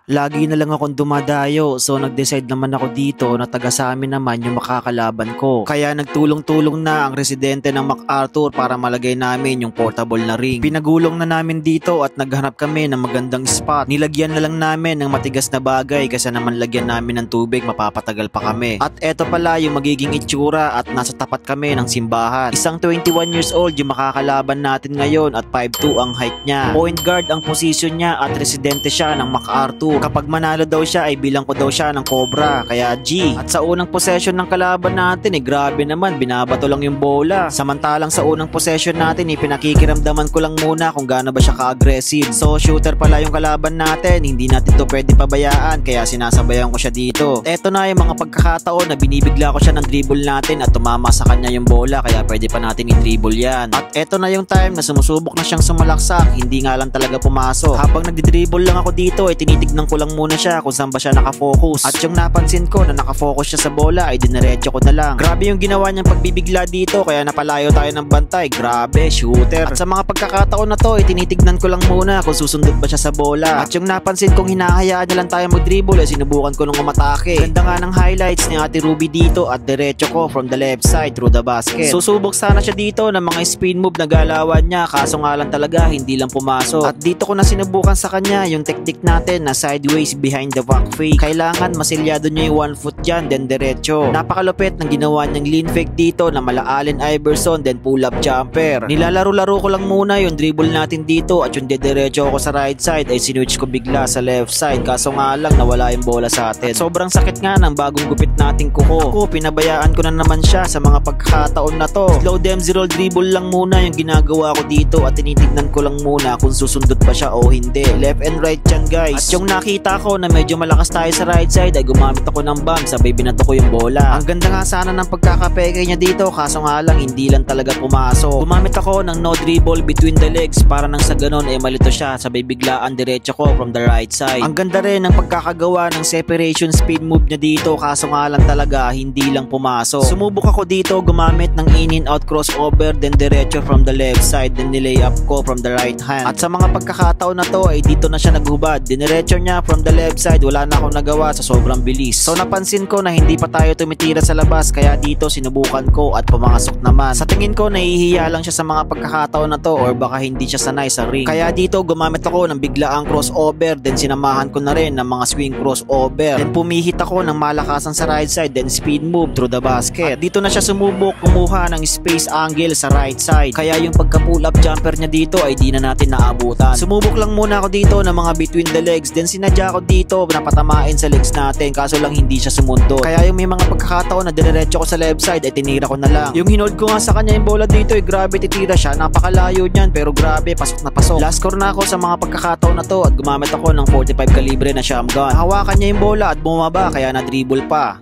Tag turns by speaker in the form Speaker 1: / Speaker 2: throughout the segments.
Speaker 1: Lagi na lang akong dumadayo, so nag-decide naman ako dito na taga sa amin naman yung makakalaban ko. Kaya nagtulong-tulong na ang residente ng MacArthur para malagay namin yung portable na ring. Pinagulong na namin dito at naghanap kami ng magandang spot. Nilagyan na lang namin ng matigas na bagay kasi naman lagyan namin ng tubig mapapatagal pa kami. At eto pala yung magiging itsura at nasa tapat kami ng simbahan. Isang 21 years old yung makakalaban natin ngayon at 5'2" ang height niya. Point guard ang position niya at residente siya ng MacArthur. Kapag manalo daw siya ay bilang ko daw siya ng Cobra, kaya G. At sa unang possession ng kalaban natin grabe naman, binabato lang yung bola. Samantalang sa unang possession natin pinakikiramdaman ko lang muna kung gaano ba siya ka-aggressive. So shooter pala yung kalaban natin, hindi natin to pwede pabayaan kaya sinasabayan ko siya dito. Eto na yung mga pagkakataon na binibigla ko siya ng dribble natin at tumama sa kanya yung bola kaya pwede pa natin i-dribble yan. At eto na yung time na sumusubok na siyang sumalaksak, hindi nga lang talaga pumasok. Habang nagdi-dribble lang ako dito tinitignan ko lang muna siya kung saan ba siya nakafocus. At yung napansin ko na nakafocus siya sa bola ay diniretso ko na lang. Grabe yung ginawa niyang pagbibigla dito kaya napalayo tayo ng bantay. Grabe, shooter. At sa mga pagkakataon na to tinitignan ko lang muna kung susundot ba siya sa bola. At yung napansin kong hinahayaan niya lang tayo mag-dribble sinubukan ko nung umatake. Ganda nga ng highlights ni Ate Ruby dito at diretso ko from the left side through the basket. Susubok sana siya dito ng mga spin move na galawan niya kaso nga lang talaga hindi lang pumasok. At dito ko na sinubukan sa kanya yung technique natin na sideways behind the back fake. Kailangan masilyado niya yung 1 foot dyan then diretso. Napakalupit ng ginawa niyang lean fake dito na mala Allen Iverson then pull up jumper. Nilalaro-laro ko lang muna yung dribble natin dito at yung diretso ako sa right side ay sinwitch ko bigla sa left side kaso nga lang nawala yung bola sa atin. At sobrang sakit nga ng bagong gupit nating kuko. Ako pinabayaan ko na naman siya sa mga pagkakataon na to. Slow them zero dribble lang muna yung ginagawa ko dito at tinitignan ko lang muna kung susundot ba siya o hindi. Left and right yan guys. At yung nakita ko na medyo malakas tayo sa right side ay gumamit ako ng bomb sabay binato ko yung bola. Ang ganda nga sana ng pagkakapeke niya dito kaso nga lang hindi lang talaga pumasok. Gumamit ako ng no dribble between the legs para nang sa ganon malito siya sabay biglaan diretso ko from the right side. Ang ganda rin ng pagkakagawa ng separation speed move niya dito kaso nga lang talaga hindi lang pumasok. Sumubok ako dito gumamit ng in out crossover then diretso from the left side then nilay up ko from the right hand. At sa mga pagkakataon na to ay dito na siya naghubad. Diniretso niya from the left side, wala na akong nagawa sa sobrang bilis. So napansin ko na hindi pa tayo tumitira sa labas kaya dito sinubukan ko at pumasok naman. Sa tingin ko nahihiya lang siya sa mga pagkakataon na to or baka hindi siya sanay sa ring. Kaya dito gumamit ako ng biglaang crossover then sinamahan ko na rin ng mga swing crossover. Then pumihit ako ng malakasan sa right side then speed move through the basket. At dito na siya sumubok kumuha ng space angle sa right side. Kaya yung pagka pull up jumper niya dito ay di na natin naabutan. Sumubok lang muna ako dito ng mga between the legs then sinadya ko dito napatamain sa legs natin kaso lang hindi siya sumundo. Kaya yung may mga pagkakataon na diretso ko sa left side ay tinira ko na lang. Yung hinold ko nga sa kanya yung bola dito grabe titira siya, napakalayo niyan pero grabe pasok na pasok. Last score na ako sa mga pagkakataon na to at gumamit ako ng 45 kalibre na shotgun. Hawakan niya yung bola at bumaba kaya na dribble pa.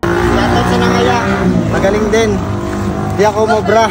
Speaker 2: Yata sa nangaya, magaling din. Di ako mobra.